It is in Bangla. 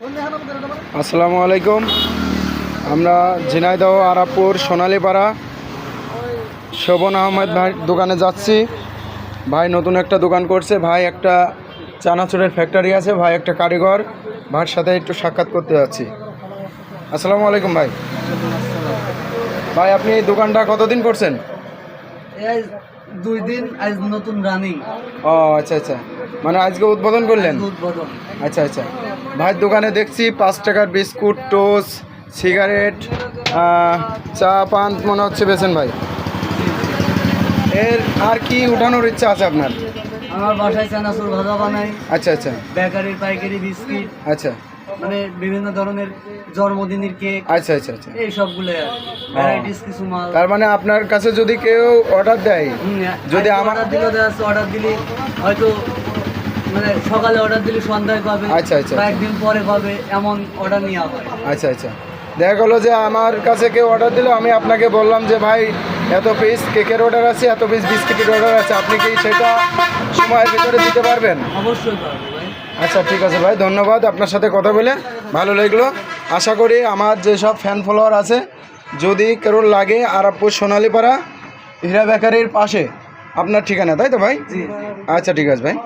আসসালামু আলাইকুম। আমরা ঝিনাইদহ আরাপুর সোনালীপাড়া শোভন আহমেদ ভাই দোকানে যাচ্ছি। ভাই নতুন একটা দোকান করছে, ভাই একটা চানাচুরের ফ্যাক্টরি আছে, ভাই একটা কারিগর, ভাইয়ের সাথে একটু সাক্ষাৎ করতে যাচ্ছি। আসসালামু আলাইকুম ভাই। ভাই আপনি এই দোকানটা কতদিন করছেন? 2 দিন, আজ নতুন রানিং। ও আচ্ছা আচ্ছা, মানে আজকে উদ্বোধন করলেন? উদ্বোধন। আচ্ছা আচ্ছা। ভাইয়ের দোকানে দেখছি 5 টাকার বিস্কুট, টোস্ট, সিগারেট, চা পান মনে হচ্ছে বেছেন ভাই। এর আর কি উঠানোর ইচ্ছা আছে আপনার? আমার বাসায় চানাচুর ভাজা বানাই। আচ্ছা আচ্ছা বেকারির পাইকারি বিস্কিট, আচ্ছা মানে বিভিন্ন ধরনের জন্মদিনের কেক, আচ্ছা আচ্ছা আচ্ছা। এই সবগুলো ভ্যারাইটিস কিছু মাল। তার মানে আপনার কাছে যদি কেউ অর্ডার দেয়, যদি আমার অর্ডার দিলে হয়তো মানে সকালে অর্ডার দিলে সন্ধ্যায় পাবে, আচ্ছা আচ্ছা বা একদিন পরে পাবে, এমন অর্ডার নেওয়া হয়। আচ্ছা আচ্ছা। দেখা গেলো যে আমার কাছে কেউ অর্ডার দিল, আমি আপনাকে বললাম যে ভাই এত পিস কেকের অর্ডার আছে, এত পিস বিস্কিটের অর্ডার আছে, আপনি কি সেটা সময়ের ভিতরে দিতে পারবেন? অবশ্যই পারবো ভাই। আচ্ছা ঠিক আছে ভাই, ধন্যবাদ। আপনার সাথে কথা বলে ভালো লাগলো। আশা করি আমার যেসব ফ্যান ফলোয়ার আছে, যদি কারোর লাগে আরাপুর সোনালীপাড়া হীরা বেকারির পাশে আপনার ঠিকানা, তাই তো ভাই? জি। আচ্ছা ঠিক আছে ভাই।